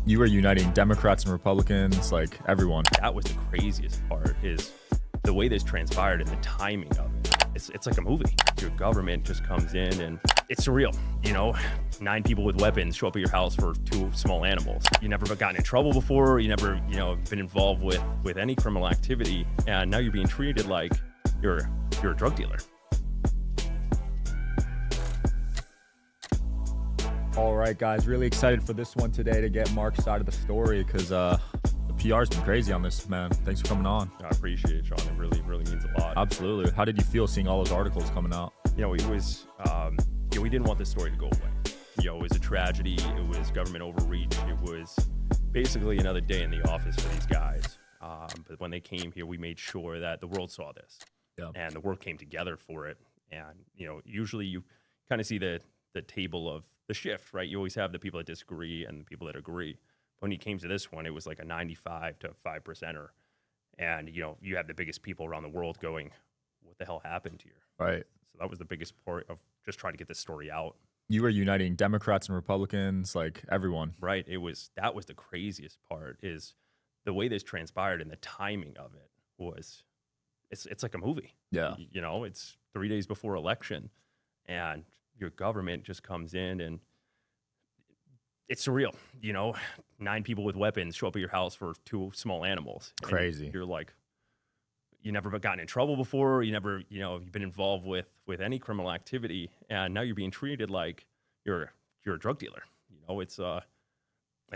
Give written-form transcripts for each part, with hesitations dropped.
You were uniting Democrats and Republicans, like everyone. That was the craziest part, is the way this transpired and the timing of it. It's like a movie. Your government just comes in and it's surreal. 9 people with weapons show up at your house for 2 small animals. You never gotten in trouble before. You never, been involved with any criminal activity. And now you're being treated like you're a drug dealer. All right, guys, really excited for this one today to get Mark's side of the story because the PR's been crazy on this, man. Thanks for coming on. I appreciate it, Sean. It really, really means a lot. Absolutely. How did you feel seeing all those articles coming out? It was, we didn't want this story to go away. It was a tragedy. It was government overreach. It was basically another day in the office for these guys. But when they came here, we made sure that the world saw this. Yep. And the world came together for it. And, usually you kind of see the table of the shift, right? You always have the people that disagree and the people that agree. When he came to this one, it was like a 95 to 5%er. And, you have the biggest people around the world going, what the hell happened here? Right. So that was the biggest part of just trying to get this story out. You were uniting Democrats and Republicans, like everyone. Right. That was the craziest part, is the way this transpired and the timing of it was, it's like a movie. Yeah. It's 3 days before election and your government just comes in and it's surreal. 9 people with weapons show up at your house for 2 small animals. Crazy. You're like, you never gotten in trouble before. You never, you've been involved with any criminal activity, and now you're being treated like you're a drug dealer. It's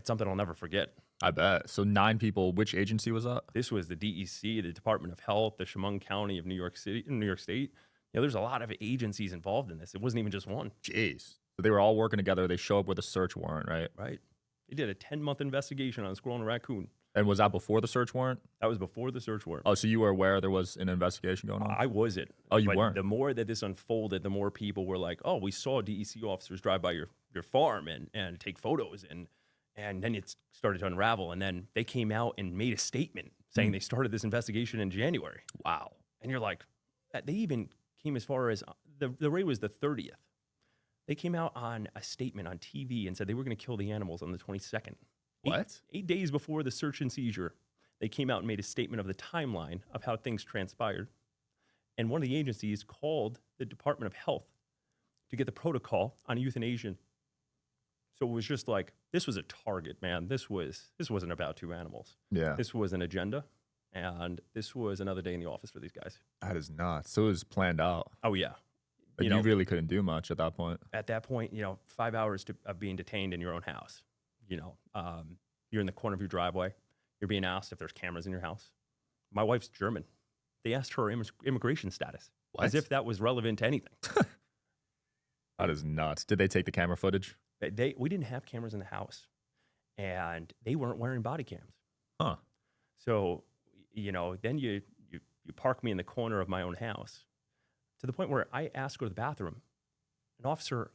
something I'll never forget. I bet. So 9 people, which agency was that? This was the DEC, the Department of Health, the Chemung County of New York State. There's a lot of agencies involved in this. It wasn't even just one. Jeez. So they were all working together. They show up with a search warrant, right? Right. They did a 10-month investigation on a squirrel and a raccoon. And was that before the search warrant? That was before the search warrant. Oh, so you were aware there was an investigation going on? I wasn't. Oh, you but weren't? The more that this unfolded, the more people were like, oh, we saw DEC officers drive by your farm and take photos. And then it started to unravel. And then they came out and made a statement saying they started this investigation in January. Wow. And you're like, they even came as far as, the raid was the 30th. They came out on a statement on TV and said they were going to kill the animals on the 22nd. What? 8 days before the search and seizure, they came out and made a statement of the timeline of how things transpired. And one of the agencies called the Department of Health to get the protocol on euthanasia. So it was just like, this was a target, man. This wasn't about 2 animals. Yeah. This was an agenda, and this was another day in the office for these guys. That is nuts. So it was planned out. Oh, yeah. Like you really couldn't do much at that point. At that point, 5 hours of being detained in your own house. You're in the corner of your driveway. You're being asked if there's cameras in your house. My wife's German. They asked her immigration status. What? As if that was relevant to anything. That is nuts. Did they take the camera footage? We didn't have cameras in the house, and they weren't wearing body cams. Huh. So, then you park me in the corner of my own house to the point where I asked to go to the bathroom. An officer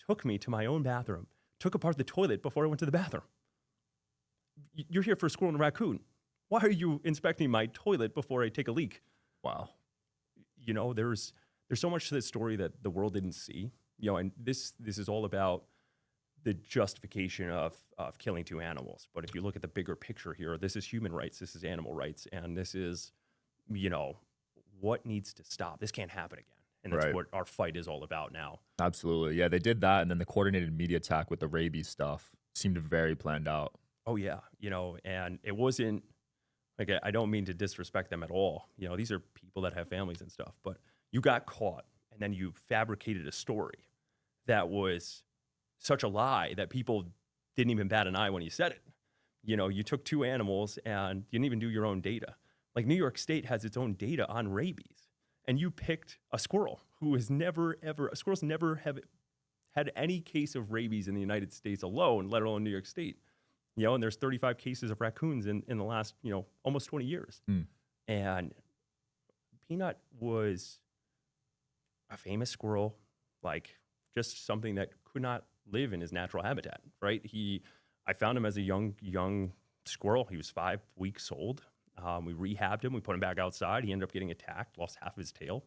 took me to my own bathroom, took apart the toilet before I went to the bathroom. You're here for a squirrel and a raccoon. Why are you inspecting my toilet before I take a leak? Wow. There's so much to this story that the world didn't see. And this is all about the justification of killing 2 animals. But if you look at the bigger picture here, this is human rights, this is animal rights, and this is, what needs to stop. This can't happen again. And that's Right. what our fight is all about now. Absolutely. Yeah, they did that. And then the coordinated media attack with the rabies stuff seemed very planned out. Oh, yeah. And it wasn't, like, I don't mean to disrespect them at all. These are people that have families and stuff. But you got caught, and then you fabricated a story that was such a lie that people didn't even bat an eye when you said it. You took 2 animals, and you didn't even do your own data. Like, New York State has its own data on rabies. And you picked a squirrel who has squirrels never have had any case of rabies in the United States alone, let alone New York State. And there's 35 cases of raccoons in the last, almost 20 years. And Peanut was a famous squirrel, like just something that could not live in his natural habitat, right? I found him as a young squirrel. He was 5 weeks old. We rehabbed him. We put him back outside. He ended up getting attacked, lost half of his tail.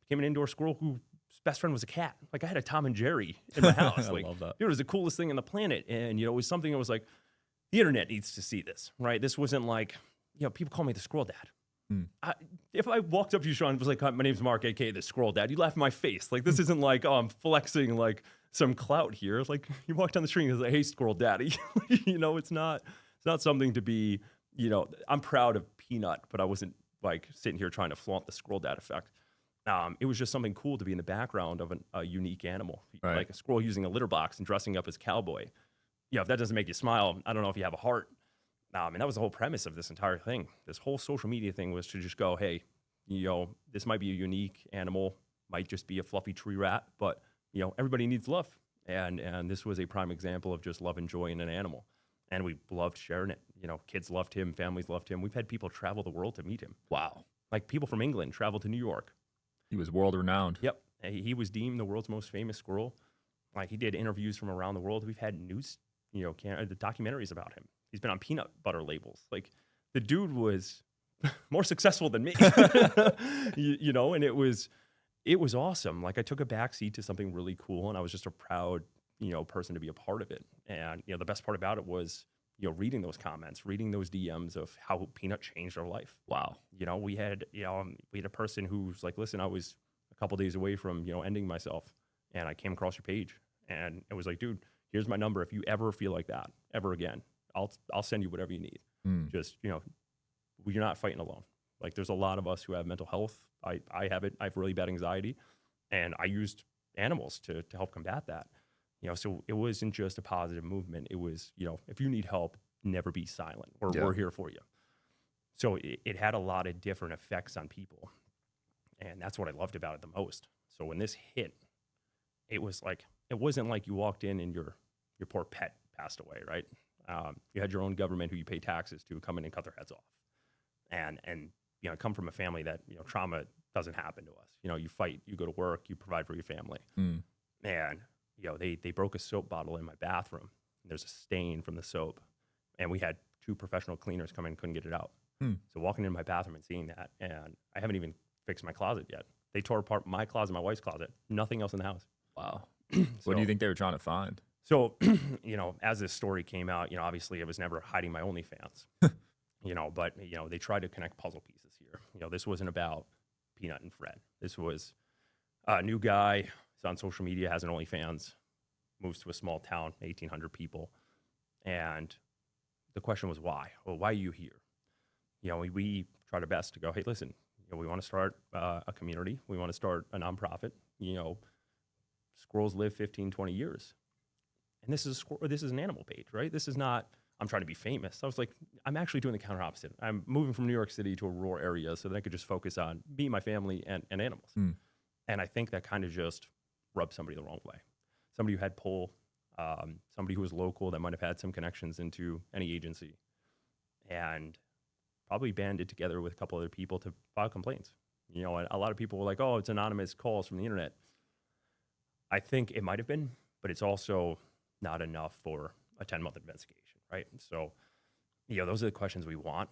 Became an indoor squirrel whose best friend was a cat. Like, I had a Tom and Jerry in my house. I like, love that. Dude, it was the coolest thing on the planet. And, it was something that was like, the internet needs to see this, right? This wasn't like, people call me the squirrel dad. If I walked up to you, Sean, and was like, my name's Mark, aka the squirrel dad, you'd laugh in my face. Like, this isn't like, oh, I'm flexing like some clout here. It's like, you walk down the street and it's like, hey, squirrel daddy. It's not something to be, I'm proud of Peanut, but I wasn't like sitting here trying to flaunt the squirrel dad effect. It was just something cool to be in the background of a unique animal, right. Like a squirrel using a litter box and dressing up as cowboy. If that doesn't make you smile, I don't know if you have a heart. And that was the whole premise of this entire thing. This whole social media thing was to just go, hey, this might be a unique animal, might just be a fluffy tree rat, but everybody needs love. And this was a prime example of just love and joy in an animal. And we loved sharing it. Kids loved him, families loved him. We've had people travel the world to meet him. Wow. Like people from England traveled to New York. He was world renowned. Yep. He was deemed the world's most famous squirrel. Like he did interviews from around the world. We've had news, the documentaries about him. He's been on peanut butter labels. Like the dude was more successful than me, and it was awesome. Like I took a backseat to something really cool, and I was just a proud, person to be a part of it. And the best part about it was, reading those comments, reading those DMs of how Peanut changed our life. Wow. We had a person who's like, listen, I was a couple days away from ending myself, and I came across your page, and it was like, dude, here's my number. If you ever feel like that ever again, I'll send you whatever you need. Just, you're not fighting alone. Like there's a lot of us who have mental health. I have it. I have really bad anxiety, and I used animals to help combat that. So it wasn't just a positive movement. It was, if you need help, never be silent. We're here for you. So it had a lot of different effects on people, and that's what I loved about it the most. So when this hit, it wasn't like you walked in and your poor pet passed away, right? You had your own government who you pay taxes to come in and cut their heads off. And I come from a family that, trauma doesn't happen to us. You fight, you go to work, you provide for your family. And, they broke a soap bottle in my bathroom. There's a stain from the soap. And we had 2 professional cleaners come in and couldn't get it out. So walking into my bathroom and seeing that, and I haven't even fixed my closet yet. They tore apart my closet, my wife's closet, nothing else in the house. Wow. What do you think they were trying to find? So, as this story came out, obviously I was never hiding my OnlyFans, but, they tried to connect puzzle pieces here. This wasn't about Peanut and Fred. This was a new guy. He's on social media, has an OnlyFans, moves to a small town, 1,800 people. And the question was, why? Well, why are you here? We tried our best to go, hey, listen, we want to start a community. We want to start a nonprofit. Squirrels live 15, 20 years. And this is an animal page, right? This is not, I'm trying to be famous. I was like, I'm actually doing the counter opposite. I'm moving from New York City to a rural area so that I could just focus on me, my family, and animals. And I think that kind of just rubbed somebody the wrong way. Somebody who had pull, somebody who was local that might have had some connections into any agency, and probably banded together with a couple other people to file complaints. A lot of people were like, oh, it's anonymous calls from the internet. I think it might have been, but it's also not enough for a 10-month investigation, right? So, those are the questions we want.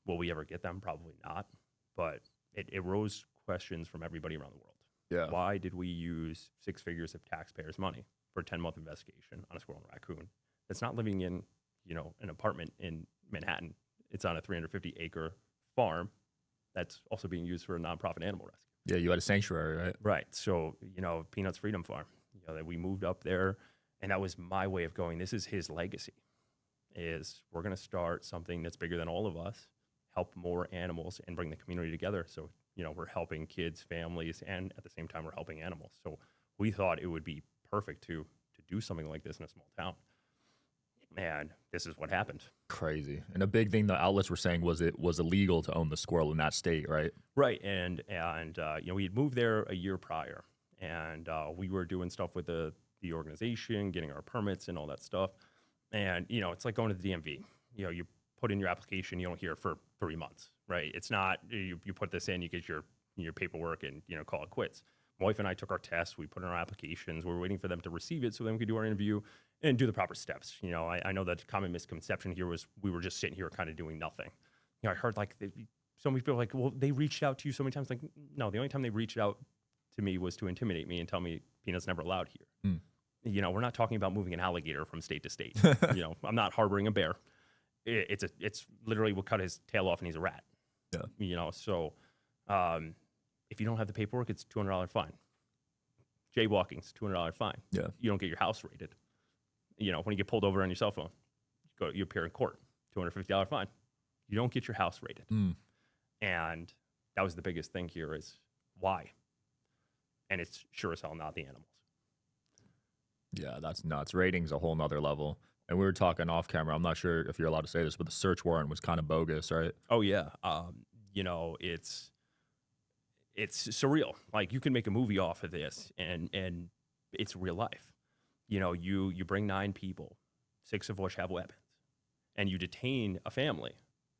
Will we ever get them? Probably not. But it rose questions from everybody around the world. Yeah. Why did we use 6 figures of taxpayers' money for a 10-month investigation on a squirrel and raccoon that's not living in, an apartment in Manhattan? It's on a 350-acre farm that's also being used for a nonprofit animal rescue. Yeah, you had a sanctuary, right? Right. So, Peanut's Freedom Farm, that we moved up there. And that was my way of going, this is his legacy, is we're going to start something that's bigger than all of us, help more animals, and bring the community together. So, we're helping kids, families, and at the same time, we're helping animals. So we thought it would be perfect to do something like this in a small town. And this is what happened. Crazy. And a big thing the outlets were saying was it was illegal to own the squirrel in that state, right? Right. And we had moved there a year prior, and we were doing stuff with the organization, getting our permits and all that stuff. And, it's like going to the DMV. You put in your application, you don't hear for 3 months, right? It's not, you put this in, you get your paperwork and, call it quits. My wife and I took our tests, we put in our applications, we were waiting for them to receive it so then we could do our interview and do the proper steps. I know that common misconception here was we were just sitting here kind of doing nothing. I heard like so many people like, well, they reached out to you so many times. Like, no, the only time they reached out to me was to intimidate me and tell me Peanut's never allowed here. We're not talking about moving an alligator from state to state. I'm not harboring a bear. it's literally will cut his tail off and he's a rat. Yeah. You know, so if you don't have the paperwork, it's $200 fine. Jaywalking's $200 fine. Yeah. You don't get your house raided. You know, when you get pulled over on your cell phone, you appear in court, $250 fine. You don't get your house raided. And that was the biggest thing here is why? And it's sure as hell not the animals. Yeah, that's nuts. Rating's a whole nother level. And we were talking off camera. I'm not sure if you're allowed to say this, but the search warrant was kind of bogus, right? Oh yeah. You know, it's surreal. Like you can make a movie off of this and it's real life. You know, you bring 9 people, 6 of which have weapons, and you detain a family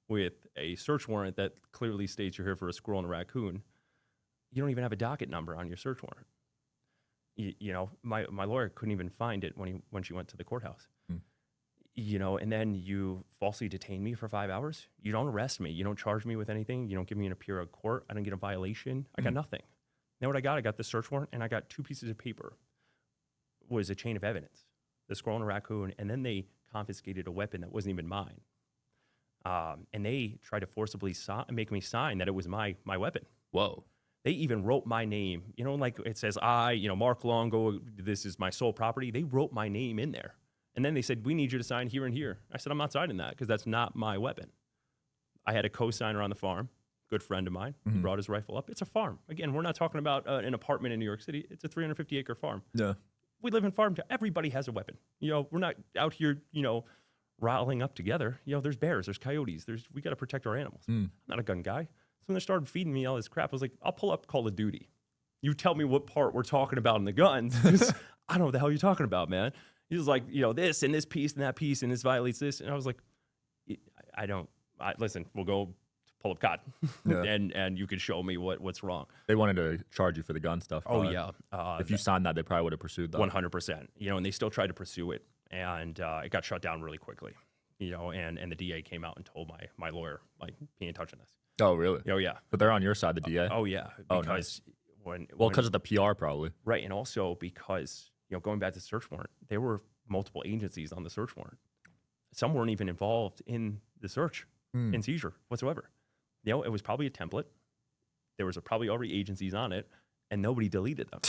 with a search warrant that clearly states you're here for a squirrel and a raccoon. You don't even have a docket number on your search warrant. You know, my lawyer couldn't even find it when she went to the courthouse. You know, and then you falsely detain me for 5 hours. You don't arrest me. You don't charge me with anything. You don't give me an appear at court. I don't get a violation. I got nothing. Now what I got? I got the search warrant and I got 2 pieces of paper. It was a chain of evidence, the squirrel and a raccoon, and then they confiscated a weapon that wasn't even mine. And they tried to forcibly make me sign that it was my weapon. Whoa. They even wrote my name. You know, like it says, Mark Longo, this is my sole property. They wrote my name in there. And then they said, we need you to sign here and here. I said, I'm not signing that because that's not my weapon. I had a co-signer on the farm, good friend of mine. He brought his rifle up. It's a farm. Again, we're not talking about an apartment in New York City. It's a 350-acre farm. Yeah. We live in farm town. Everybody has a weapon. You know, we're not out here, riling up together. You know, there's bears, there's coyotes. We got to protect our animals. I'm not a gun guy. So when they started feeding me all this crap, I was like, I'll pull up Call of Duty. You tell me what part we're talking about in the guns. I don't know what the hell you're talking about, man. He was like, this and this piece and that piece and this violates this. And I was like, listen, we'll go pull up COD and you can show me what's wrong. They wanted to charge you for the gun stuff. Oh, yeah. If you signed that, they probably would have pursued that. 100%. And they still tried to pursue it. And it got shut down really quickly. And the DA came out and told my lawyer, like, he ain't touching this. Oh, really? Oh, yeah. But they're on your side, the DA? Oh, yeah. Because because of the PR, probably. Right. And also because, going back to the search warrant, there were multiple agencies on the search warrant. Some weren't even involved in the search and seizure whatsoever. It was probably a template. There was probably already agencies on it, and nobody deleted them.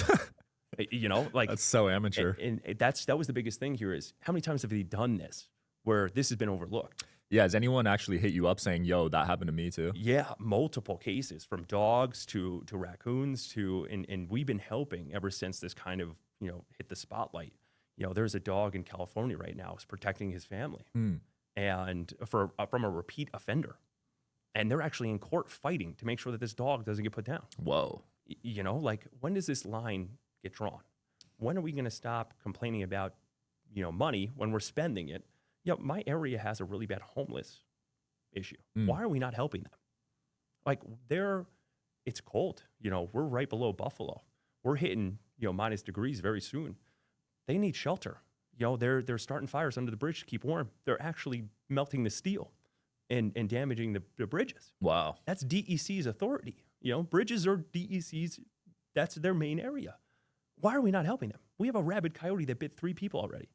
That's so amateur. And that was the biggest thing here is how many times have they done this where this has been overlooked? Yeah, has anyone actually hit you up saying, yo, that happened to me too? Yeah, multiple cases from dogs to raccoons and we've been helping ever since this kind of, hit the spotlight. There's a dog in California right now who's protecting his family and from a repeat offender. And they're actually in court fighting to make sure that this dog doesn't get put down. Whoa. When does this line get drawn? When are we going to stop complaining about, money when we're spending it? My area has a really bad homeless issue. Why are we not helping them? Like it's cold. We're right below Buffalo. We're hitting, minus degrees very soon. They need shelter. They're starting fires under the bridge to keep warm. They're actually melting the steel and damaging the bridges. Wow. That's DEC's authority. Bridges are DEC's, that's their main area. Why are we not helping them? We have a rabid coyote that bit 3 people already.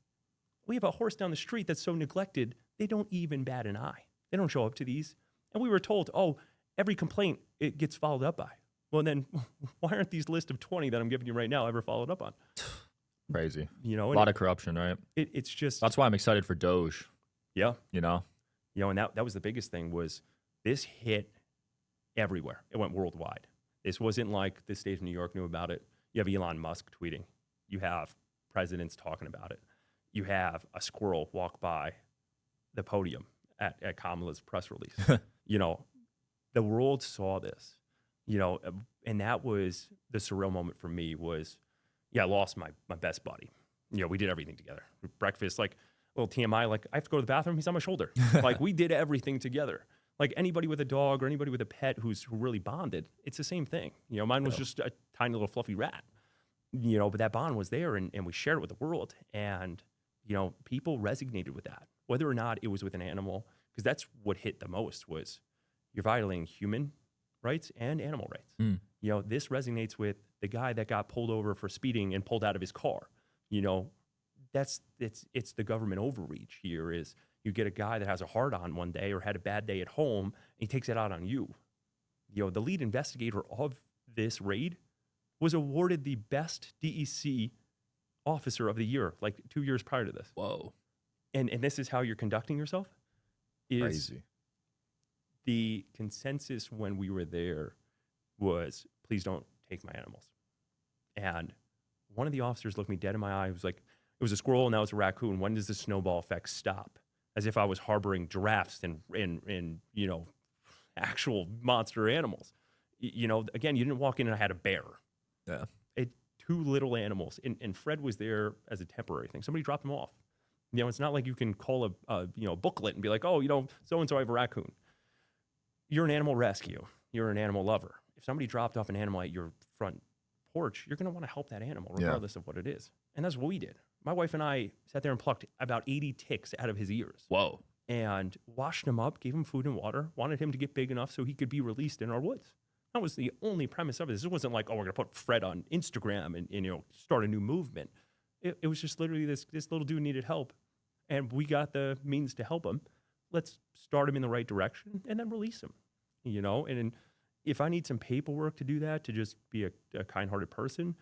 We have a horse down the street that's so neglected, they don't even bat an eye. They don't show up to these. And we were told, every complaint, it gets followed up by. Well, then why aren't these list of 20 that I'm giving you right now ever followed up on? Crazy. A lot of corruption, right? It's just... That's why I'm excited for Doge. Yeah. And that was the biggest thing was this hit everywhere. It went worldwide. This wasn't like the state of New York knew about it. You have Elon Musk tweeting. You have presidents talking about it. You have a squirrel walk by the podium at Kamala's press release. The world saw this, and that was the surreal moment for me was, I lost my best buddy. We did everything together. Breakfast, like, little TMI, like, I have to go to the bathroom, he's on my shoulder. Like, we did everything together. Like, anybody with a dog or anybody with a pet who really bonded, it's the same thing. Mine was just a tiny little fluffy rat, but that bond was there, and we shared it with the world. And, people resonated with that, whether or not it was with an animal, because that's what hit the most was you're violating human rights and animal rights. This resonates with the guy that got pulled over for speeding and pulled out of his car. It's the government overreach here is, You get a guy that has a hard on one day or had a bad day at home, and he takes it out on you. The lead investigator of this raid was awarded the best DEC officer of the year, like 2 years prior to this. Whoa. And this is how you're conducting yourself? Is Crazy. the consensus when we were there was, please don't take my animals. And one of the officers looked me dead in my eye. He was like, it was a squirrel, now it's a raccoon. When does the snowball effect stop? As if I was harboring giraffes and actual monster animals. Again, you didn't walk in and I had a bear. Yeah. Two little animals. And Fred was there as a temporary thing. Somebody dropped him off. It's not like you can call a booklet and be like, oh, so-and-so I have a raccoon. You're an animal rescue. You're an animal lover. If somebody dropped off an animal at your front porch, you're going to want to help that animal regardless of what it is. And that's what we did. My wife and I sat there and plucked about 80 ticks out of his ears. Whoa. And washed him up, gave him food and water, wanted him to get big enough so he could be released in our woods. That was the only premise of it. This wasn't like, oh, we're going to put Fred on Instagram and start a new movement. It was just literally this little dude needed help, and we got the means to help him. Let's start him in the right direction and then release him, And if I need some paperwork to do that, to just be a kind-hearted person,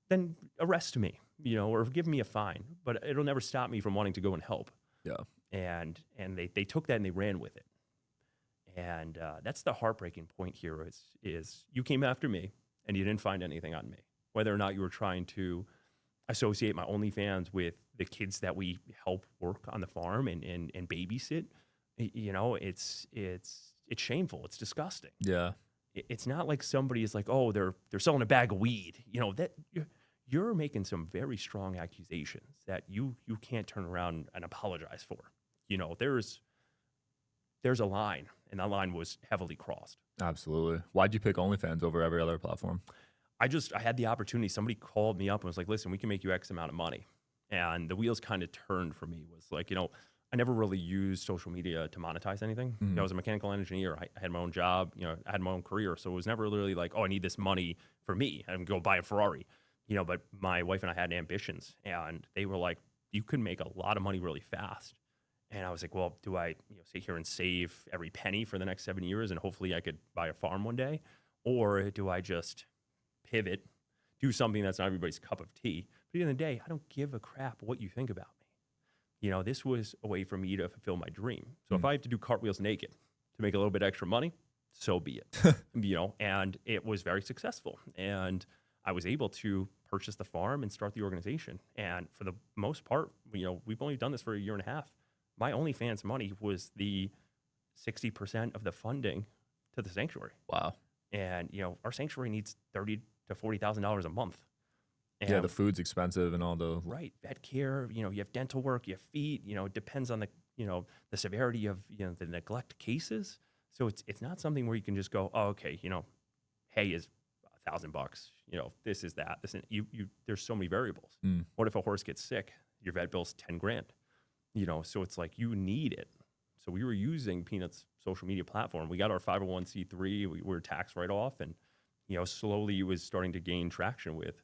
then arrest me, or give me a fine. But it'll never stop me from wanting to go and help. Yeah. And they took that and they ran with it. And that's the heartbreaking point here is you came after me and you didn't find anything on me. Whether or not you were trying to associate my OnlyFans with the kids that we help work on the farm and babysit, it's shameful. It's disgusting. Yeah. It's not like somebody is like, oh, they're selling a bag of weed. That you're making some very strong accusations that you can't turn around and apologize for. There's a line, and that line was heavily crossed. Absolutely. Why'd you pick OnlyFans over every other platform? I had the opportunity. Somebody called me up and was like, listen, we can make you X amount of money. And the wheels kind of turned for me. Was like, I never really used social media to monetize anything. Mm-hmm. I was a mechanical engineer. I had my own job. I had my own career. So it was never really like, oh, I need this money for me. I can go buy a Ferrari. But my wife and I had ambitions. And they were like, you could make a lot of money really fast. And I was like, well, do I sit here and save every penny for the next 7 years and hopefully I could buy a farm one day? Or do I just pivot, do something that's not everybody's cup of tea? But at the end of the day, I don't give a crap what you think about me. This was a way for me to fulfill my dream. So if I have to do cartwheels naked to make a little bit extra money, so be it. And it was very successful. And I was able to purchase the farm and start the organization. And for the most part, we've only done this for a year and a half. My OnlyFans money was the 60% of the funding to the sanctuary. Wow. And, our sanctuary needs $30,000 to $40,000 a month. And yeah, the food's expensive and all the... Right. Vet care, you have dental work, you have feet, it depends on the severity of, the neglect cases. So it's not something where you can just go, oh, okay, hay is $1,000, this is that. There's so many variables. What if a horse gets sick? Your vet bill's $10,000. So it's like you need it. So we were using Peanut's social media platform. We got our 501c3. We were tax write-off, and slowly it was starting to gain traction with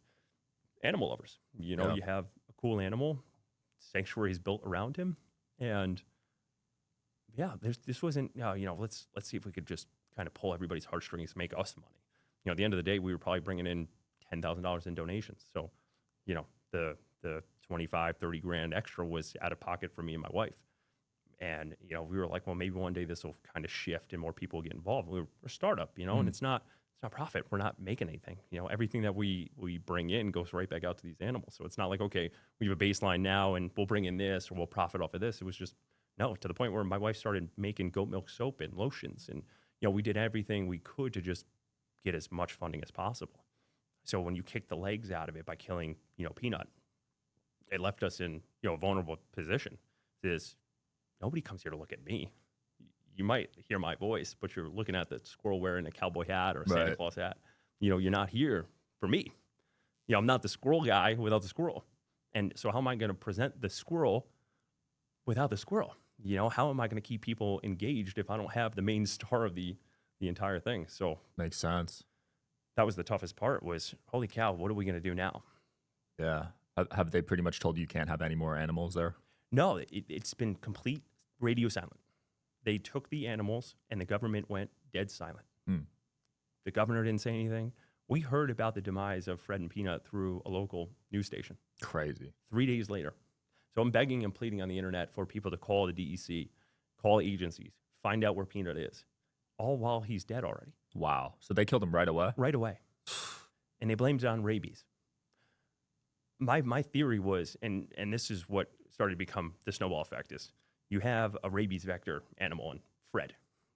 animal lovers. You have a cool animal, sanctuary is built around him, and this wasn't. Let's see if we could just kind of pull everybody's heartstrings, make us money. At the end of the day, we were probably bringing in $10,000 in donations. So, the 25, 30 grand extra was out of pocket for me and my wife. And, we were like, well, maybe one day this will kind of shift and more people will get involved. We're a startup, and it's not profit. We're not making anything. Everything that we bring in goes right back out to these animals. So it's not like, okay, we have a baseline now and we'll bring in this or we'll profit off of this. It was just, no, to the point where my wife started making goat milk soap and lotions. And, we did everything we could to just get as much funding as possible. So when you kick the legs out of it by killing, Peanut, it left us in, a vulnerable position. Nobody comes here to look at me. You might hear my voice, but you're looking at the squirrel wearing a cowboy hat or a Santa Claus hat. You're not here for me. I'm not the squirrel guy without the squirrel. And so how am I going to present the squirrel without the squirrel? How am I going to keep people engaged if I don't have the main star of the entire thing? So makes sense. That was the toughest part was, holy cow, what are we going to do now? Yeah. Have they pretty much told you can't have any more animals there? No, it's been complete radio silent. They took the animals and the government went dead silent. Hmm. The governor didn't say anything. We heard about the demise of Fred and Peanut through a local news station. Crazy. 3 days later. So I'm begging and pleading on the internet for people to call the DEC, call agencies, find out where Peanut is, all while he's dead already. Wow. So they killed him right away? Right away. And they blamed it on rabies. My theory was, and this is what started to become the snowball effect, is you have a rabies vector animal in Fred,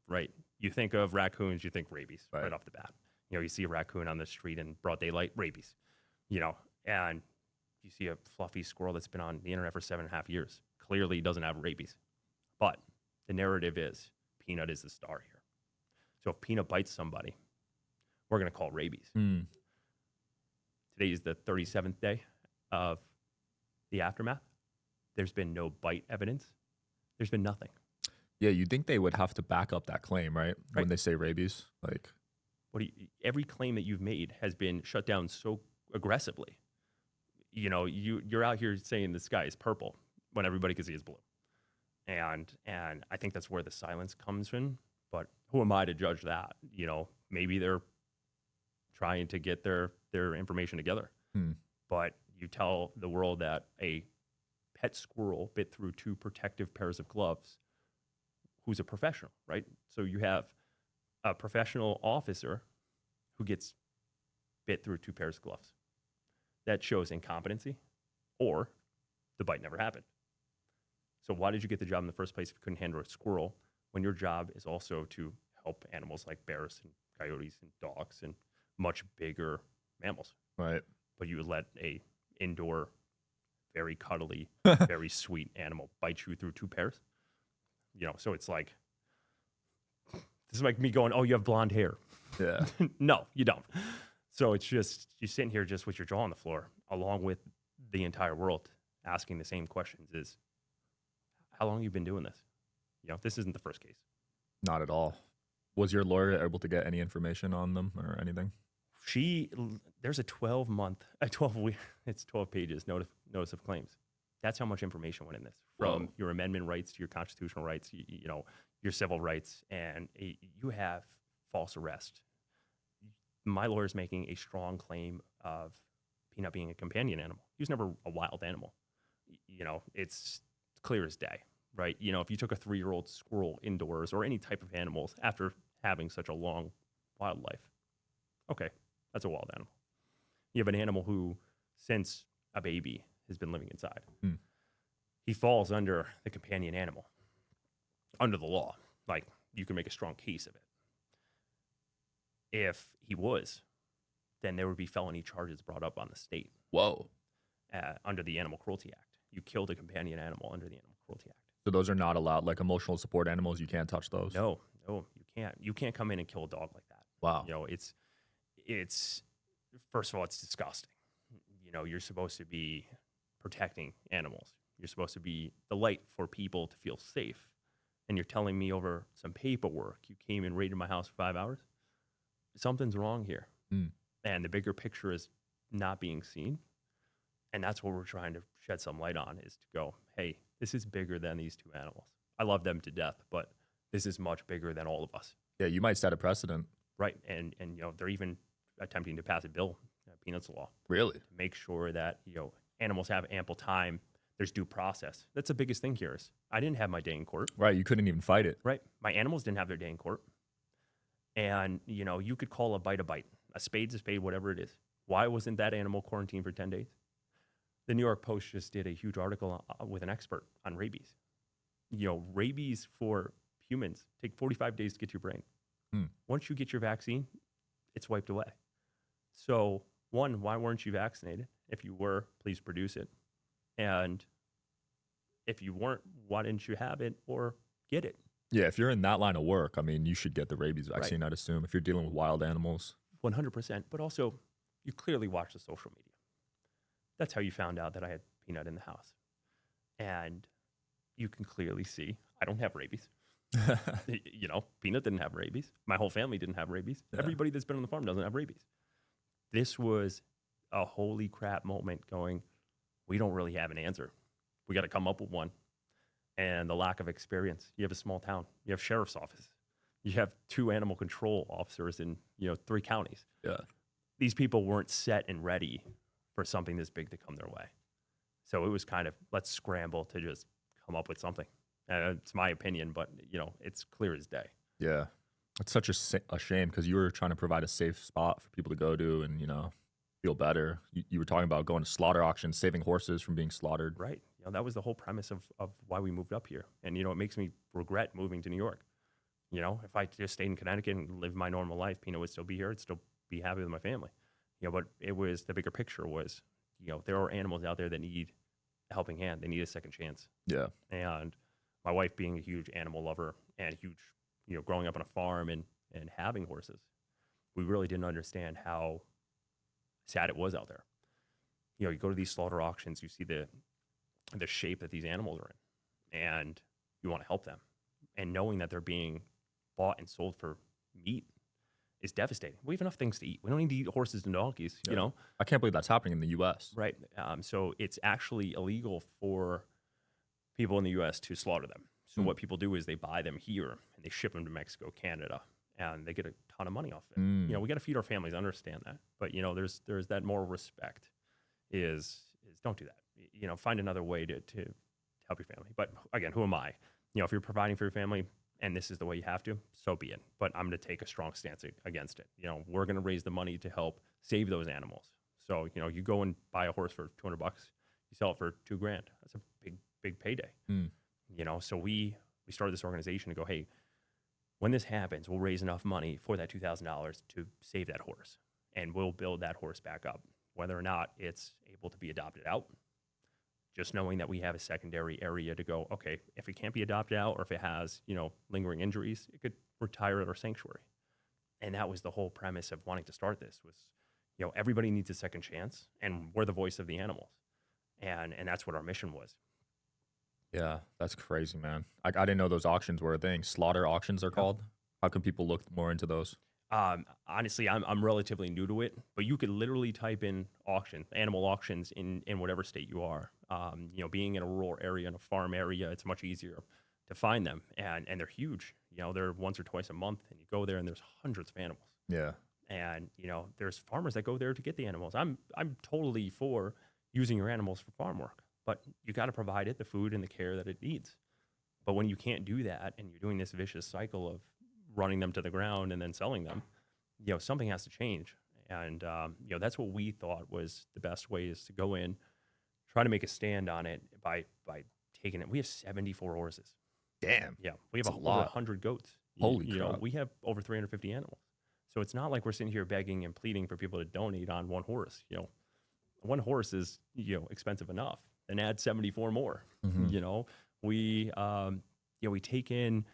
right? You think of raccoons, you think rabies right off the bat. You know, you see a raccoon on the street in broad daylight, rabies, you know, and you see a fluffy squirrel that's been on the internet for 7.5 years. Clearly doesn't have rabies. But the narrative is Peanut is the star here. So if Peanut bites somebody, we're going to call rabies. Today is the 37th day of the aftermath. There's been no bite evidence. There's been nothing. Yeah, you'd think they would have to back up that claim, right? When they say rabies. Like, every claim that you've made has been shut down so aggressively. You know, you're out here saying the sky is purple when everybody can see it's blue. And I think that's where the silence comes in. But who am I to judge that? You know, maybe they're trying to get their information together. But you tell the world that a pet squirrel bit through 2 protective pairs of gloves, who's a professional, right? So you have a professional officer who gets bit through 2 pairs of gloves. That shows incompetency, or the bite never happened. So why did you get the job in the first place if you couldn't handle a squirrel, when your job is also to help animals like bears and coyotes and dogs and much bigger mammals? Right. But you would let a indoor, very cuddly, very sweet animal bite you through 2 pairs? You know, so it's like, this is like me going, oh, you have blonde hair. Yeah. No, you don't. So it's just, you're sitting here just with your jaw on the floor, along with the entire world asking the same questions is, how long have you been doing this? You know, this isn't the first case. Not at all. Was your lawyer able to get any information on them or anything? There's a 12 week, it's 12 pages notice of claims. That's how much information went in this, from your amendment rights to your constitutional rights, you know, your civil rights, and you have false arrest. My lawyer's making a strong claim of Peanut being a companion animal. He was never a wild animal. You know, it's clear as day, right? You know, if you took a 3-year-old squirrel indoors or any type of animals after having such a long wildlife, okay, that's a wild animal. You have an animal who, since a baby, has been living inside. He falls under the companion animal, under the law. Like, you can make a strong case of it. If he was, then there would be felony charges brought up on the state. Whoa. Under the Animal Cruelty Act. You killed a companion animal under the Animal Cruelty Act. So those are not allowed, like emotional support animals, you can't touch those? No, you can't. You can't come in and kill a dog like that. Wow. You know, it's first of all, it's disgusting. You know, you're supposed to be protecting animals. You're supposed to be the light for people to feel safe. And you're telling me over some paperwork you came and raided my house for 5 hours? Something's wrong here. And the bigger picture is not being seen. And that's what we're trying to shed some light on, is to go, hey, this is bigger than these 2 animals. I love them to death, but this is much bigger than all of us. Yeah, you might set a precedent. Right. And you know, they're even attempting to pass a bill, Peanut's law. Really? To make sure that, you know, animals have ample time. There's due process. That's the biggest thing here is I didn't have my day in court. Right. You couldn't even fight it. Right. My animals didn't have their day in court. And, you know, you could call a bite, a spade's a spade, whatever it is. Why wasn't that animal quarantined for 10 days? The New York Post just did a huge article with an expert on rabies. You know, rabies for humans take 45 days to get to your brain. Once you get your vaccine, it's wiped away. So, one, why weren't you vaccinated? If you were, please produce it. And if you weren't, why didn't you have it or get it? Yeah, if you're in that line of work, I mean, you should get the rabies vaccine, I'd assume, if you're dealing with wild animals. 100%. But also, you clearly watch the social media. That's how you found out that I had Peanut in the house. And you can clearly see I don't have rabies. You know, Peanut didn't have rabies. My whole family didn't have rabies. Yeah. Everybody that's been on the farm doesn't have rabies. This was a holy crap moment going, we don't really have an answer. We got to come up with one. and the lack of experience. You have a small town. You have sheriff's office. You have 2 animal control officers in 3 counties. Yeah. These people weren't set and ready for something this big to come their way. So it was kind of, let's scramble to just come up with something. It's my opinion, but it's clear as day. Yeah. It's such a shame because you were trying to provide a safe spot for people to go to and, feel better. You were talking about going to slaughter auctions, saving horses from being slaughtered. Right. That was the whole premise of why we moved up here. And, it makes me regret moving to New York. If I just stayed in Connecticut and lived my normal life, Peanut would still be here. I'd still be happy with my family. But it was, the bigger picture was, there are animals out there that need a helping hand. They need a second chance. Yeah. And my wife being a huge animal lover and huge, growing up on a farm and having horses, we really didn't understand how sad it was out there. You go to these slaughter auctions, you see the shape that these animals are in, and you want to help them. And knowing that they're being bought and sold for meat is devastating. We have enough things to eat. We don't need to eat horses and donkeys, I can't believe that's happening in the U.S. Right. So it's actually illegal for people in the U.S. to slaughter them. So what people do is they buy them here and they ship them to Mexico, Canada, and they get a ton of money off it. We got to feed our families, understand that. But there's that moral respect is don't do that. Find another way to help your family. But again, who am I? If you're providing for your family and this is the way you have to, so be it. But I'm going to take a strong stance against it. We're going to raise the money to help save those animals. So, you go and buy a horse for $200, you sell it for $2,000. That's a big payday. So we started this organization to go, hey, when this happens, we'll raise enough money for that $2,000 to save that horse. And we'll build that horse back up, whether or not it's able to be adopted out. Just knowing that we have a secondary area to go, okay, if it can't be adopted out or if it has, lingering injuries, it could retire at our sanctuary. And that was the whole premise of wanting to start this was, everybody needs a second chance and we're the voice of the animals. And that's what our mission was. Yeah, that's crazy, man. I didn't know those auctions were a thing. Slaughter auctions are called. How can people look more into those? Honestly, I'm relatively new to it, but you could literally type in animal auctions in whatever state you are. Being in a rural area, in a farm area, it's much easier to find them, and they're huge. They're once or twice a month, and you go there, and there's hundreds of animals. Yeah, and there's farmers that go there to get the animals. I'm totally for using your animals for farm work, but you got to provide it the food and the care that it needs. But when you can't do that, and you're doing this vicious cycle of running them to the ground and then selling them, something has to change. And, that's what we thought was the best way is to go in, try to make a stand on it by taking it. We have 74 horses. Damn. Yeah. We have That's over a lot. 100 goats. Holy crap. We have over 350 animals. So it's not like we're sitting here begging and pleading for people to donate on one horse. One horse is, expensive enough, and add 74 more. We take in,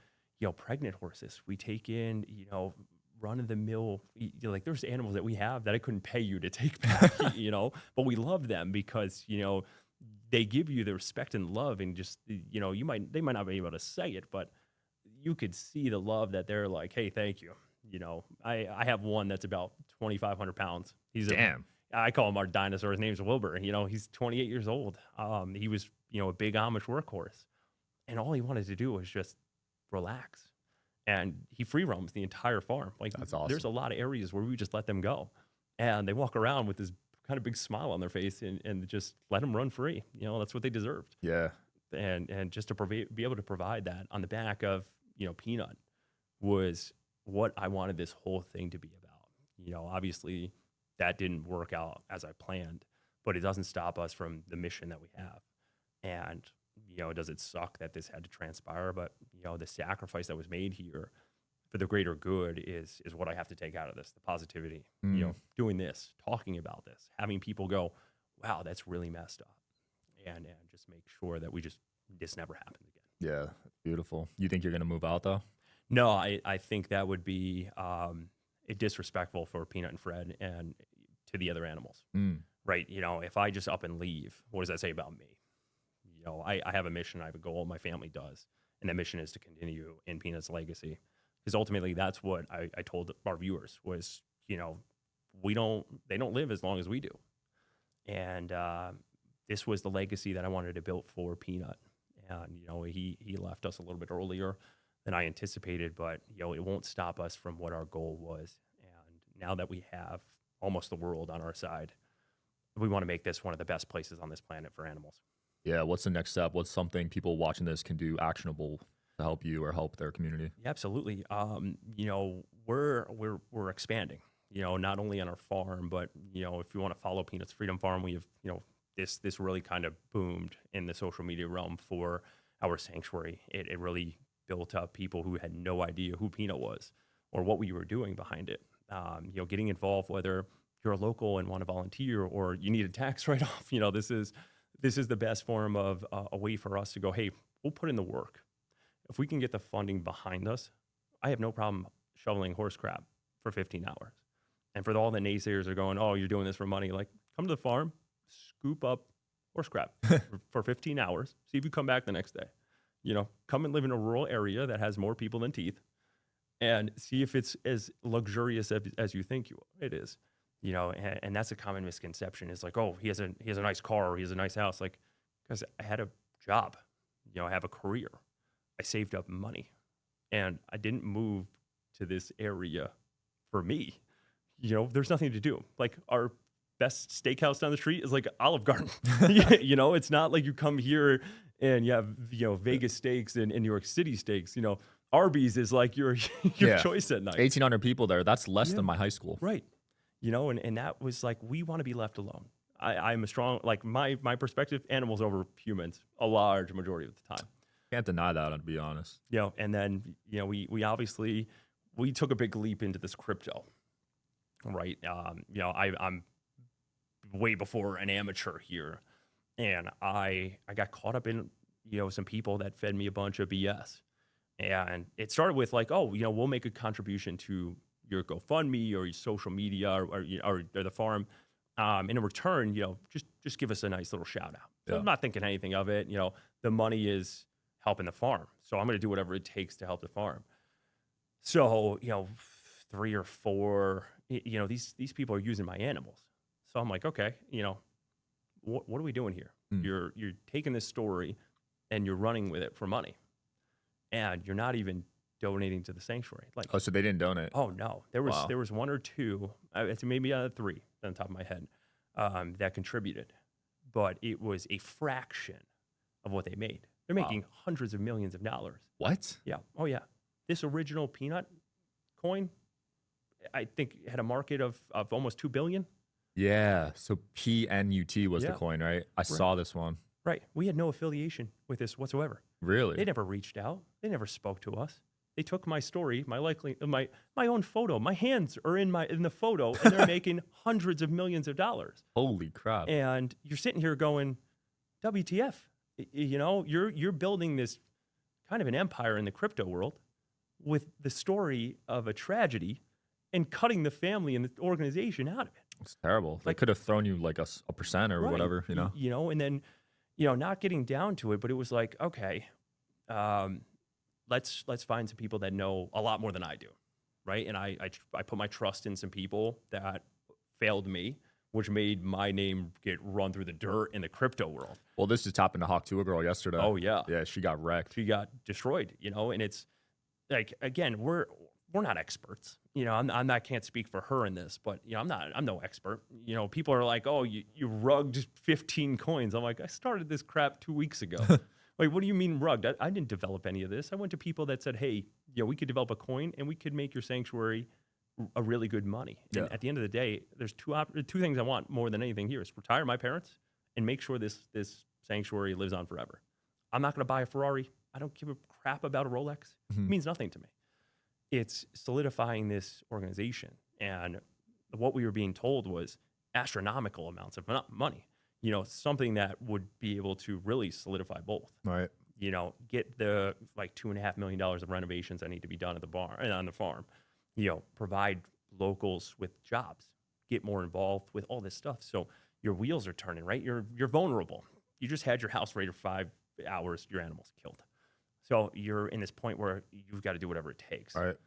pregnant horses. We take in, run-of-the-mill, there's animals that we have that I couldn't pay you to take back, but we love them because, they give you the respect and love and just, they might not be able to say it, but you could see the love that they're like, hey, thank you. I have one that's about 2,500 pounds. Damn. I call him our dinosaur. His name's Wilbur. He's 28 years old. He was, a big Amish workhorse. And all he wanted to do was just relax. And he free roams the entire farm. That's awesome. There's a lot of areas where we just let them go. And they walk around with this kind of big smile on their face and just let them run free. That's what they deserved. Yeah. And just to be able to provide that on the back of, Peanut was what I wanted this whole thing to be about. Obviously that didn't work out as I planned, but it doesn't stop us from the mission that we have. And, does it suck that this had to transpire? But, the sacrifice that was made here for the greater good is what I have to take out of this, the positivity, doing this, talking about this, having people go, wow, that's really messed up. And just make sure that this never happens again. Yeah, beautiful. You think you're going to move out, though? No, I think that would be disrespectful for Peanut and Fred and to the other animals, right? If I just up and leave, what does that say about me? I have a mission, I have a goal, my family does, and that mission is to continue in Peanut's legacy. Because ultimately, that's what I told our viewers was, they don't live as long as we do, and this was the legacy that I wanted to build for Peanut, and he left us a little bit earlier than I anticipated, but it won't stop us from what our goal was. And now that we have almost the world on our side, we want to make this one of the best places on this planet for animals. Yeah. What's the next step? What's something people watching this can do actionable to help you or help their community? Yeah, absolutely. We're expanding, not only on our farm, but, if you want to follow Peanut's Freedom Farm, we have, this really kind of boomed in the social media realm for our sanctuary. It really built up people who had no idea who Peanut was or what we were doing behind it. Getting involved, whether you're a local and want to volunteer or you need a tax write-off, this is the best form of a way for us to go, hey, we'll put in the work. If we can get the funding behind us, I have no problem shoveling horse crap for 15 hours. And for all the naysayers are going, oh, you're doing this for money, like come to the farm, scoop up horse crap for 15 hours, see if you come back the next day. Come and live in a rural area that has more people than teeth and see if it's as luxurious as you think it is. And that's a common misconception is like, oh, he has a nice car or he has a nice house. Like, because I had a job, I have a career. I saved up money and I didn't move to this area for me. There's nothing to do. Like our best steakhouse down the street is like Olive Garden. It's not like you come here and you have, Vegas steaks and New York City steaks. Arby's is like your choice at night. 1,800 people there. That's less than my high school. Right. And that was like, we want to be left alone. I'm a strong, like my perspective, animals over humans, a large majority of the time. Can't deny that, to be honest. And then, we obviously, we took a big leap into this crypto, right? I'm way before an amateur here. And I got caught up in, some people that fed me a bunch of BS. And it started with like, oh, we'll make a contribution to your GoFundMe or your social media or the farm. In return, just give us a nice little shout out. So I'm not thinking anything of it. The money is helping the farm. So I'm going to do whatever it takes to help the farm. So, 3 or 4, these people are using my animals. So I'm like, okay, what are we doing here? You're taking this story and you're running with it for money. And you're not even donating to the sanctuary. Like, oh, so they didn't donate? Oh no, there was 1 or 2, it's maybe 3 on the top of my head, that contributed, but it was a fraction of what they made. They're making hundreds of millions of dollars. What? Yeah. Oh yeah. This original Peanut coin, I think had a market of almost 2 billion. Yeah. So PNUT was the coin, right? I saw this one. Right. We had no affiliation with this whatsoever. Really? They never reached out. They never spoke to us. They took my story, my own photo. My hands are in the photo, and they're making hundreds of millions of dollars. Holy crap! And you're sitting here going, WTF? You're building this kind of an empire in the crypto world with the story of a tragedy, and cutting the family and the organization out of it. It's terrible. They could have thrown you like a percent or whatever, and then, not getting down to it, but it was like, okay, let's find some people that know a lot more than I do, right? And I put my trust in some people that failed me, which made my name get run through the dirt in the crypto world. Well, this just happened to Hawk to a girl yesterday. Oh yeah, yeah, she got wrecked. She got destroyed, and it's like, again, we're not experts, I can't speak for her in this, but I'm no expert. People are like, oh, you rugged 15 coins. I'm like, I started this crap 2 weeks ago. Like, what do you mean rugged? I didn't develop any of this. I went to people that said, hey, we could develop a coin and we could make your sanctuary a really good money. And at the end of the day, there's two things I want more than anything here is retire my parents and make sure this sanctuary lives on forever. I'm not going to buy a Ferrari. I don't give a crap about a Rolex. It means nothing to me. It's solidifying this organization. And what we were being told was astronomical amounts of money. Something that would be able to really solidify both. Right. Get the like $2.5 million of renovations that need to be done at the barn and on the farm. Provide locals with jobs. Get more involved with all this stuff. So your wheels are turning, right? You're vulnerable. You just had your house raided for 5 hours. Your animal's killed. So you're in this point where you've got to do whatever it takes. Right.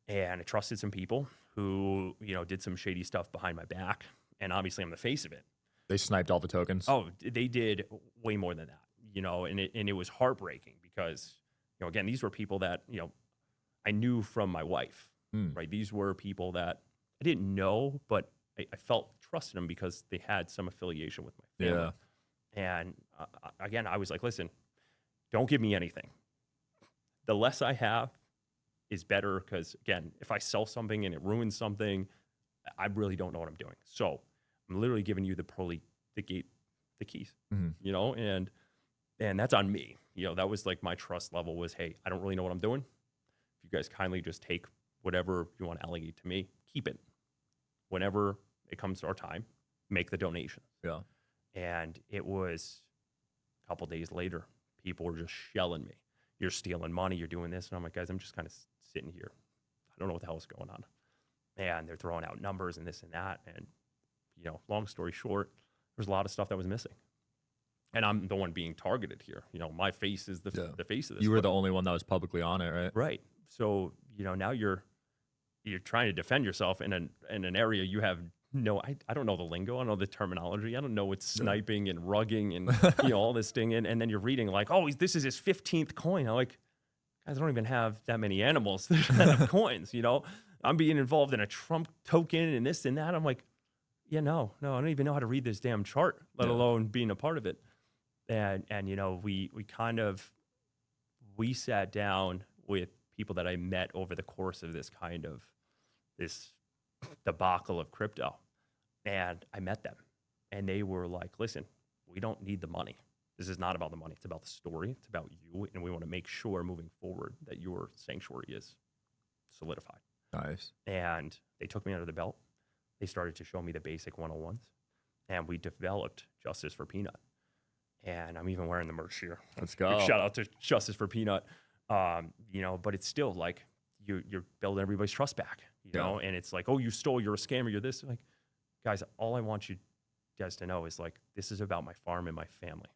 And I trusted some people who did some shady stuff behind my back, and obviously I'm the face of it. They sniped all the tokens. Oh, they did way more than that. you know, and it was heartbreaking because, you know, again, these were people that, you know, I knew from my wife, right? These were people that I didn't know, but I felt trusted them because they had some affiliation with my family. And again, I was like, listen, don't give me anything. The less I have is better because, again, if I sell something and it ruins something, I really don't know what I'm doing. So I'm literally giving you the keys, you know, and that's on me. You know, that was like my trust level was, hey, I don't really know what I'm doing. If you guys kindly just take whatever you want to allocate to me, keep it. Whenever it comes to our time, make the donation. Yeah. And it was a couple days later, people were just shelling me. You're stealing money, you're doing this. And I'm like, guys, I'm just kind of sitting here. I don't know what the hell is going on. And they're throwing out numbers and this and that. And, you know, long story short, there's a lot of stuff that was missing. And I'm the one being targeted here. You know, my face is the face of this. You were the only one that was publicly on it, right? Right. So, you know, now you're trying to defend yourself in an area you have no, I don't know the lingo. I don't know the terminology. I don't know what's sniping and rugging and, you know, all this thing. And then you're reading like, oh, this is his 15th coin. I'm like, guys, I don't even have that many animals that have coins, you know? I'm being involved in a Trump token and this and that. I'm like, yeah, no, I don't even know how to read this damn chart, let alone being a part of it. And you know, we sat down with people that I met over the course of this debacle of crypto. And I met them and they were like, listen, we don't need the money. This is not about the money. It's about the story. It's about you. And we want to make sure moving forward that your sanctuary is solidified. Nice. And they took me under the belt. They started to show me the basic 101s and we developed Justice for Peanut. And I'm even wearing the merch here. Let's go. Big shout out to Justice for Peanut. You know, but it's still like you're building everybody's trust back, you know, and it's like, oh, you stole, you're a scammer, you're this. Like, guys, all I want you guys to know is like, this is about my farm and my family.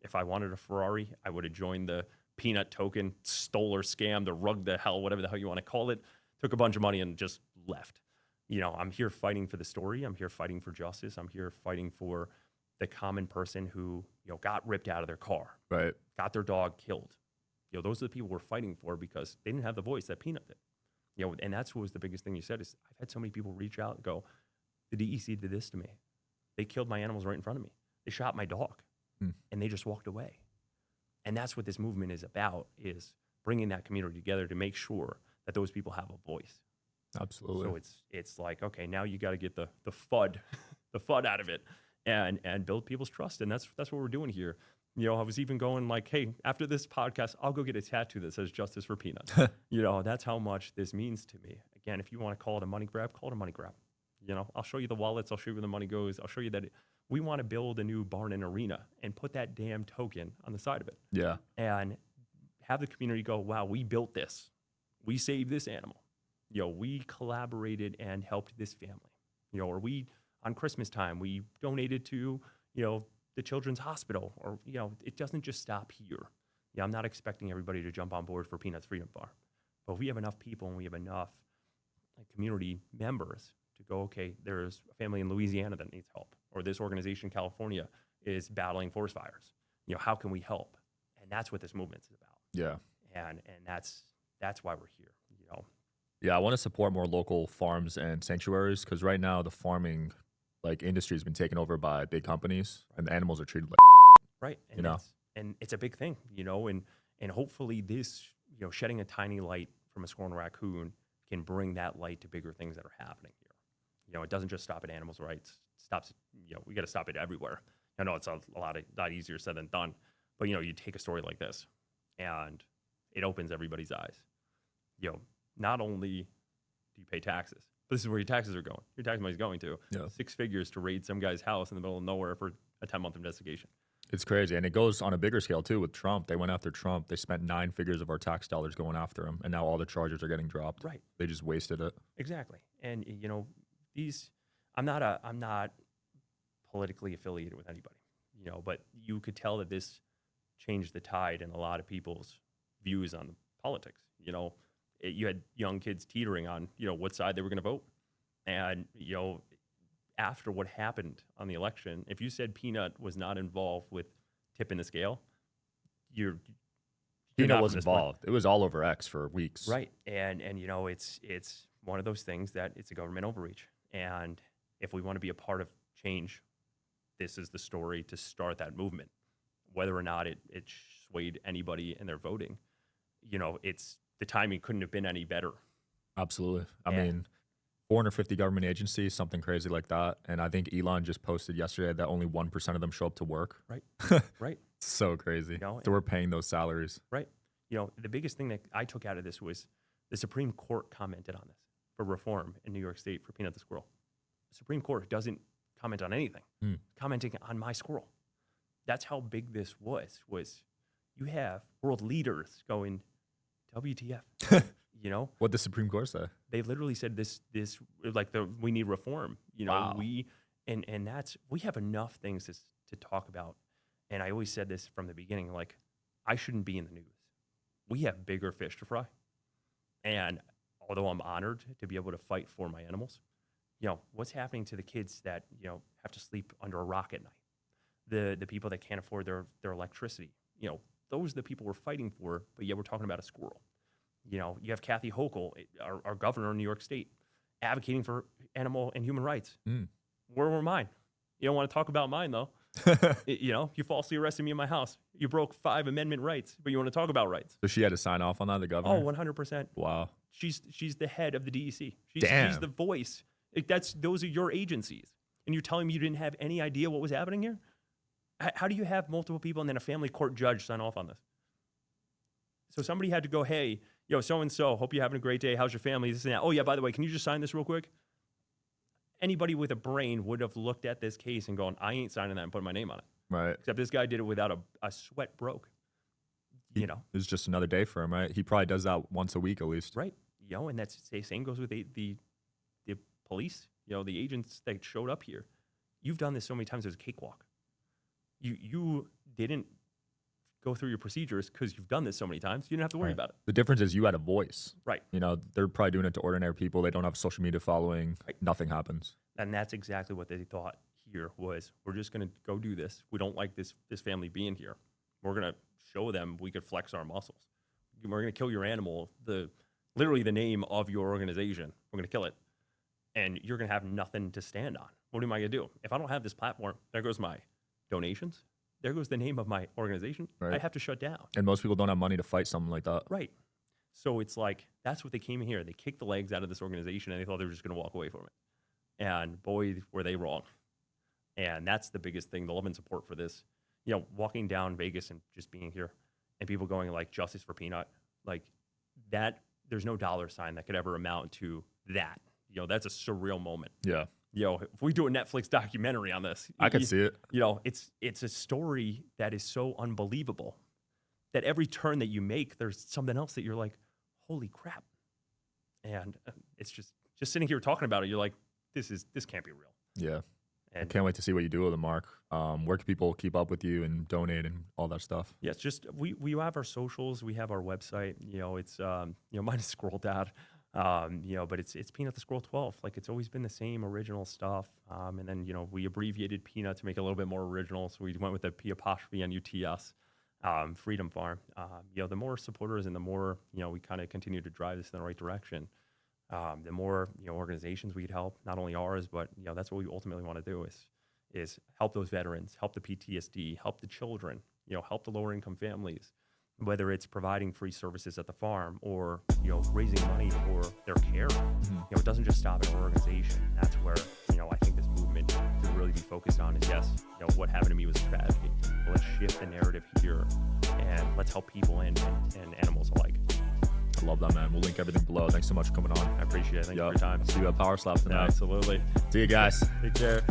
If I wanted a Ferrari, I would have joined the Peanut token, stole or scammed or rugged the hell, whatever the hell you want to call it, took a bunch of money and just left. You know, I'm here fighting for the story. I'm here fighting for justice. I'm here fighting for the common person who, you know, got ripped out of their car, right? Got their dog killed. You know, those are the people we're fighting for because they didn't have the voice that Peanut did. You know, and that's what was the biggest thing you said is I've had so many people reach out and go, the DEC did this to me. They killed my animals right in front of me. They shot my dog and they just walked away. And that's what this movement is about, is bringing that community together to make sure that those people have a voice. Absolutely. So it's like, okay, now you got to get the FUD, the FUD out of it and build people's trust. And that's what we're doing here. You know, I was even going like, hey, after this podcast, I'll go get a tattoo that says Justice for Peanut. You know, that's how much this means to me. Again, if you want to call it a money grab, call it a money grab. You know, I'll show you the wallets. I'll show you where the money goes. I'll show you that we want to build a new barn and arena and put that damn token on the side of it. Yeah. And have the community go, wow, we built this. We saved this animal. You know, we collaborated and helped this family. You know, or we, on Christmas time, we donated to, you know, the children's hospital, or, you know, it doesn't just stop here. Yeah, I'm not expecting everybody to jump on board for Peanut's Freedom Farm, but we have enough people and we have enough community members to go, okay, there's a family in Louisiana that needs help, or this organization in California is battling forest fires. You know, how can we help? And that's what this movement is about. Yeah. And that's why we're here, you know. Yeah, I want to support more local farms and sanctuaries because right now the farming industry has been taken over by big companies and the animals are treated like right. And you know, and it's a big thing, you know, and hopefully this, you know, shedding a tiny light from a squirrel and raccoon can bring that light to bigger things that are happening here. You know, it doesn't just stop at animals' rights. It stops, you know, we got to stop it everywhere. I know it's a lot easier said than done, but you know, you take a story like this and it opens everybody's eyes. You know, not only do you pay taxes, but this is where your taxes are going. Your tax money's going to 6 figures to raid some guy's house in the middle of nowhere for a 10-month investigation. It's crazy. And it goes on a bigger scale too with Trump. They went after Trump. They spent 9 figures of our tax dollars going after him. And now all the charges are getting dropped. Right. They just wasted it. Exactly. And you know, I'm not politically affiliated with anybody, you know, but you could tell that this changed the tide in a lot of people's views on politics. You know, you had young kids teetering on, you know, what side they were going to vote. And, you know, after what happened on the election, if you said Peanut was not involved with tipping the scale, you're Peanut not was from this planet. involved. It was all over X for weeks. Right. And you know, it's one of those things that it's a government overreach. And if we want to be a part of change, this is the story to start that movement. Whether or not it swayed anybody in their voting, you know, the timing couldn't have been any better. Absolutely. I mean, 450 government agencies, something crazy like that. And I think Elon just posted yesterday that only 1% of them show up to work. Right. Right. So crazy. You know, so we're paying those salaries. Right. You know, the biggest thing that I took out of this was the Supreme Court commented on this for reform in New York State for Peanut the Squirrel. The Supreme Court doesn't comment on anything, commenting on my squirrel. That's how big this was you have world leaders going, WTF, you know? What the Supreme Court say? They literally said this like we need reform, you know, Wow. we have enough things to talk about. And I always said this from the beginning, like, I shouldn't be in the news. We have bigger fish to fry. And although I'm honored to be able to fight for my animals, you know, what's happening to the kids that, you know, have to sleep under a rock at night? The people that can't afford their electricity, you know, those are the people we're fighting for, but yet we're talking about a squirrel. You know, you have Kathy Hochul, our governor in New York State, advocating for animal and human rights. Where were mine? You don't want to talk about mine, though. You know, you falsely arrested me in my house. You broke 5 amendment rights, but you want to talk about rights. So she had to sign off on that, the governor? Oh, 100%. Wow. She's the head of the DEC. Damn. She's the voice. Those are your agencies. And you're telling me you didn't have any idea what was happening here? How do you have multiple people and then a family court judge sign off on this? So somebody had to go, hey, yo, so-and-so, hope you're having a great day. How's your family? This and that. Oh, yeah, by the way, can you just sign this real quick? Anybody with a brain would have looked at this case and gone, I ain't signing that and putting my name on it. Right. Except this guy did it without a sweat broke. You know? It was just another day for him, right? He probably does that once a week at least. Right. You know, and that's the same goes with the police, you know, the agents that showed up here. You've done this so many times, there's a cakewalk. You didn't go through your procedures because you've done this so many times. You didn't have to worry about it. The difference is you had a voice. Right. You know, they're probably doing it to ordinary people. They don't have a social media following. Right. Nothing happens. And that's exactly what they thought here was, we're just going to go do this. We don't like this family being here. We're going to show them we could flex our muscles. We're going to kill your animal, literally the name of your organization. We're going to kill it. And you're going to have nothing to stand on. What am I going to do? If I don't have this platform, there goes my donations. There goes the name of my organization. Right. I have to shut down. And most people don't have money to fight something like that. Right. So it's like, that's what they came in here. They kicked the legs out of this organization and they thought they were just going to walk away from it. And boy, were they wrong. And that's the biggest thing, the love and support for this. You know, walking down Vegas and just being here and people going like, justice for Peanut, like that, there's no dollar sign that could ever amount to that. You know, that's a surreal moment. Yeah. You know, if we do a Netflix documentary on this, I could see it. You know, it's a story that is so unbelievable that every turn that you make, there's something else that you're like, holy crap. And it's just sitting here talking about it, you're like, this can't be real. Yeah. And I can't wait to see what you do with it, Mark. Where can people keep up with you and donate and all that stuff? yeah, it's just, we have our socials, we have our website, you know, it's, you know, mine is Squirrel Dad. You know, but it's Peanut the Squirrel 12. Like, it's always been the same original stuff. And then, you know, we abbreviated Peanut to make it a little bit more original. So we went with the P''NUTS, Freedom Farm. You know, the more supporters and the more, you know, we kind of continue to drive this in the right direction. The more, you know, organizations we could help, not only ours, but, you know, that's what we ultimately want to do is help those veterans, help the PTSD, help the children, you know, help the lower income families. Whether it's providing free services at the farm or, you know, raising money for their care, you know, it doesn't just stop at our organization. That's where, you know, I think this movement should really be focused on is, yes, you know, what happened to me was a tragedy. But let's shift the narrative here and let's help people and animals alike. I love that, man. We'll link everything below. Thanks so much for coming on. I appreciate it. Thank you for your time. See you at Power Slap tonight. Absolutely. See you guys. Take care.